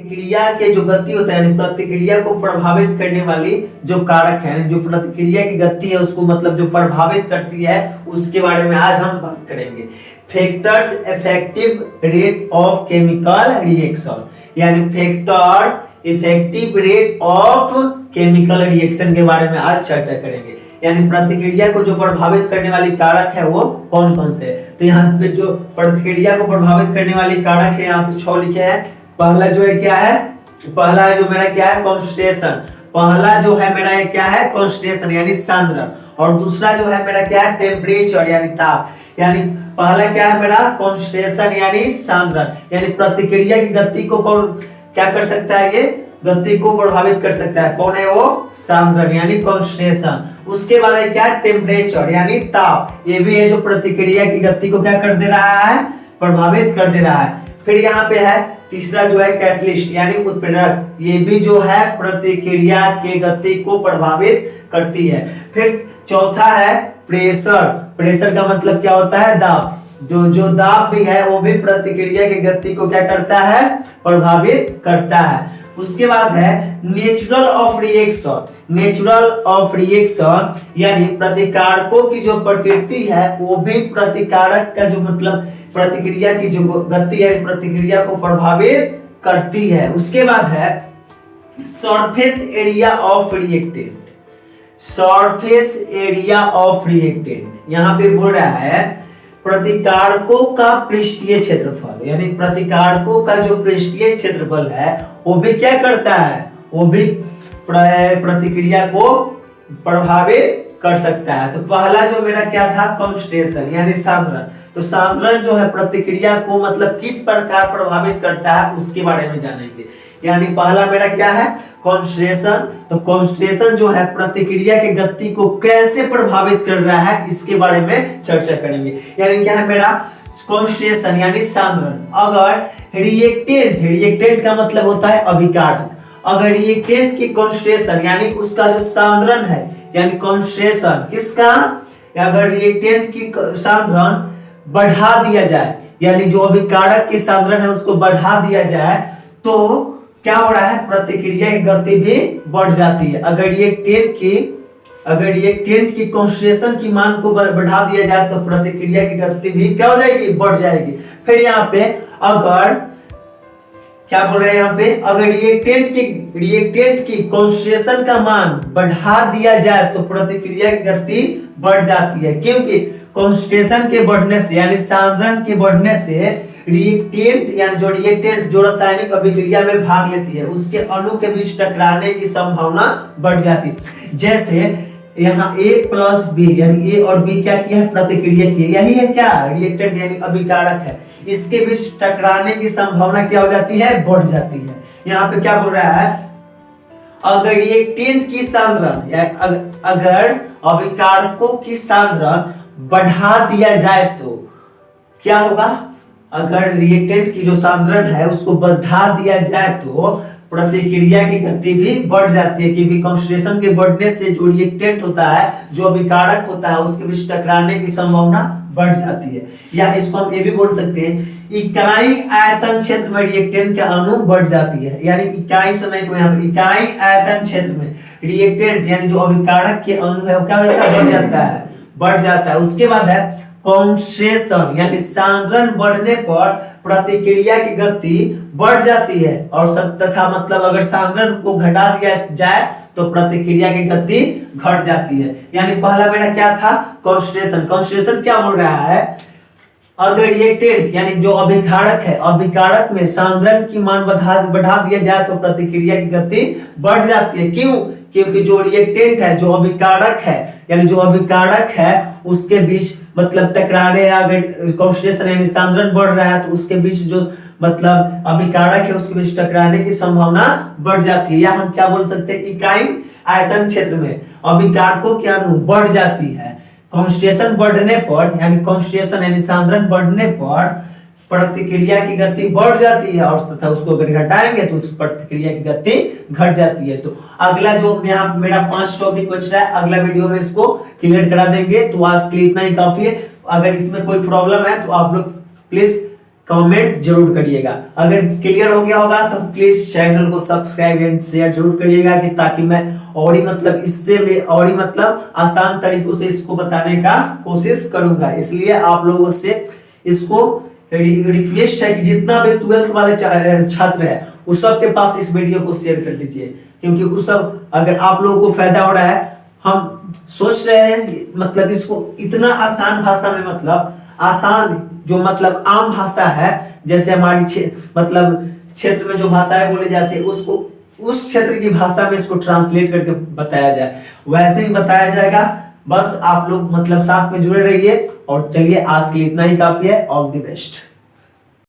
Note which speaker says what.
Speaker 1: प्रतिक्रिया के जो गति होता है, यानी प्रतिक्रिया को प्रभावित करने वाली जो कारक है, जो प्रतिक्रिया की गति है उसको मतलब जो प्रभावित करती है, उसके बारे में आज हम बात करेंगे। Factors effective rate of chemical reaction, यानी factor effective rate of chemical reaction के बारे में आज चर्चा करेंगे। यानी प्रतिक्रिया को जो प्रभावित करने वाली कारक है वो कौन कौन से है। तो यहाँ पे जो प्रतिक्रिया को प्रभावित करने वाली कारक है यहाँ पे 6 लिखे हैं। पहला जो है क्या है, पहला है जो मेरा क्या है कॉन्सेंट्रेशन, पहला जो है मेरा क्या है कॉन्सेंट्रेशन यानी सांद्रण, और दूसरा जो है मेरा क्या है टेम्परेचर यानी ताप। यानी पहला क्या है मेरा कॉन्सेंट्रेशन यानी सांद्रण, यानी प्रतिक्रिया की गति को कौन क्या कर सकता है, ये गति को प्रभावित कर सकता है, कौन है वो सांद्रण यानी कॉन्सेंट्रेशन। उसके बाद है क्या टेम्परेचर यानी ताप, ये भी है जो प्रतिक्रिया की गति को क्या कर दे रहा है, प्रभावित कर दे रहा है। फिर यहाँ पे है तीसरा जो है कैटलिस्ट यानी उत्प्रेरक, ये भी जो है प्रतिक्रिया की गति को प्रभावित करती है। फिर चौथा है प्रेशर, प्रेशर का मतलब क्या होता है दाब, जो दाब भी है वो भी प्रतिक्रिया की गति को क्या करता है, प्रभावित करता है। उसके बाद है natural of reaction, natural of reaction यानी प्रतिकारकों की जो प्रकृति है वो भी प्रतिकारक का जो मतलब प्रतिक्रिया की जो गति है प्रतिक्रिया को प्रभावित करती है। उसके बाद है surface area of reactant, surface area of reactant यहाँ पे बोल रहा है प्रतिकारकों का पृष्ठीय क्षेत्रफल, यानी प्रतिकारकों का जो पृष्ठीय क्षेत्रफल है वो भी क्या करता है, वो भी प्रतिक्रिया को प्रभावित कर सकता है। तो पहला जो मेरा क्या था कॉन्सेंट्रेशन यानी सांद्रण, तो सांद्रण जो है प्रतिक्रिया को मतलब किस प्रकार प्रभावित करता है उसके बारे में जानेंगे। यानी पहला मेरा क्या है कॉन्सेंट्रेशन, तो कॉन्सेंट्रेशन जो है प्रतिक्रिया की गति को कैसे प्रभावित कर रहा है इसके बारे में चर्चा करेंगे। यानी क्या है मेरा कॉन्सेंट्रेशन यानी सांद्रण। अगर रिएक्टेंट, रिएक्टेंट का मतलब होता है अभिकारक, अगर रिएक्टेंट की कॉन्सेंट्रेशन यानी उसका जो सांद्रण है यानी कॉन्सेंट्रेशन किसका, अगर रिएक्टेंट की सांद्रण बढ़ा दिया जाए यानी जो अभिकारक की सांद्रण है उसको बढ़ा दिया जाए तो क्या हो रहा है प्रतिक्रिया की गति भी बढ़ जाती है। अगर रिएक्टेंट की कॉन्सेंट्रेशन की मान को बढ़ा दिया जाए तो प्रतिक्रिया की गति भी क्या हो जाएगी, बढ़ जाएगी। फिर यहाँ पे अगर क्या बोल रहे हैं यहाँ पे, अगर रिएक्टेंट की कॉन्सेंट्रेशन का मान बढ़ा दिया जाए तो प्रतिक्रिया की गति बढ़ जाती है, क्योंकि कॉन्सेंट्रेशन के बढ़ने से यानी सांद्रण के बढ़ने से रिएक्टेंट यानी जो रिएक्टेंट जो रासायनिक अभिक्रिया में भाग लेती है उसके अणु के बीच टकराने की संभावना बढ़ जाती है। जैसे यहाँ A प्लस B यानी A और B क्या किया है प्रतिक्रिया की, यही है क्या रिएक्टेंट यानी अभिकारक है, इसके बीच टकराने की संभावना क्या हो जाती है, बढ़ जाती है। यहाँ पे क्या बोल रहा है अगर रिएक्टेंट की सांद्रण अगर अभिकारकों की सांद्रण बढ़ा दिया जाए तो क्या होगा, अगर रिएक्टेंट की जो सांद्रण है उसको बढ़ा दिया जाए तो प्रतिक्रिया की गति भी बढ़ जाती है, क्योंकि कॉन्सेंट्रेशन के बढ़ने से जो रिएक्टेंट होता है जो अभिकारक होता है उसके बीच टकराने की संभावना बढ़ जाती है। या इसको हम ये भी बोल सकते हैं इकाई आयतन क्षेत्र में रिएक्टेंट के अणु बढ़ जाती है, यानी इकाई समय को यहाँ पे इकाई आयतन क्षेत्र में रिएक्टेंट यानी जो अभिकारक के अणु है वो क्या होता है, बढ़ जाता है, बढ़ जाता है। उसके बाद है कॉन्सेंट्रेशन यानी सांद्रण बढ़ने पर प्रतिक्रिया की गति बढ़ जाती है, और तथा मतलब अगर सांद्रण को घटा दिया जाए तो प्रतिक्रिया की गति घट जाती है। यानी पहला मेरा क्या था कॉन्सेंट्रेशन, कॉन्सेंट्रेशन क्या बोल रहा है अगर रिएक्टेंट यानी जो अभिकारक है अभिकारक में सांद्रण की मान बढ़ा दिया जाए तो प्रतिक्रिया की गति बढ़ जाती है। क्यों, क्योंकि जो रिएक्टेंट है जो अभिकारक है यानी जो अभिकारक है उसके बीच मतलब टकराने, अगर कॉन्सेंट्रेशन यानी सांद्रण बढ़ रहा है तो उसके बीच जो मतलब अभिकारक है उसके बीच टकराने की संभावना बढ़ जाती है। या हम क्या बोल सकते हैं इकाई आयतन क्षेत्र में अभिकारकों की अणु बढ़ जाती है। कॉन्सेंट्रेशन बढ़ने पर यानी कॉन्सेंट्रेशन यानी सांद्रण बढ़ने पर प्रतिक्रिया की गति बढ़ जाती है, और तथा उसको अगर घटाएंगे तो उस प्रतिक्रिया की गति घट जाती है। तो अगला जो यहाँ मेरा 5 टॉपिक बच रहा है अगला वीडियो में इसको क्लियर करा देंगे। तो आज के लिए इतना ही काफी है। अगर इसमें कोई प्रॉब्लम है तो आप लोग प्लीज कमेंट जरूर करिएगा। अगर क्लियर हो गया होगा तो प्लीज चैनल को सब्सक्राइब एंड शेयर जरूर करिएगा कि ताकि मैं और ही मतलब इससे में और ही मतलब आसान तरीकों से इसको बताने का कोशिश करूंगा। इसलिए आप लोगों से इसको रिक्वेस्ट है कि जितना भी 12th वाले छात्र है उस सब के पास इस वीडियो को शेयर कर दीजिए, क्योंकि उस सब अगर आप लोगों को फायदा हो रहा है। हम सोच रहे हैं मतलब इसको इतना आसान भाषा में मतलब आसान जो मतलब आम भाषा है, जैसे हमारी मतलब क्षेत्र में जो भाषाएं बोली जाती है उसको उस क्षेत्र की भाषा में इसको ट्रांसलेट करके बताया जाए, वैसे ही बताया जाएगा। बस आप लोग मतलब साथ में जुड़े रहिए। और चलिए आज के लिए इतना ही काफी है। All the best.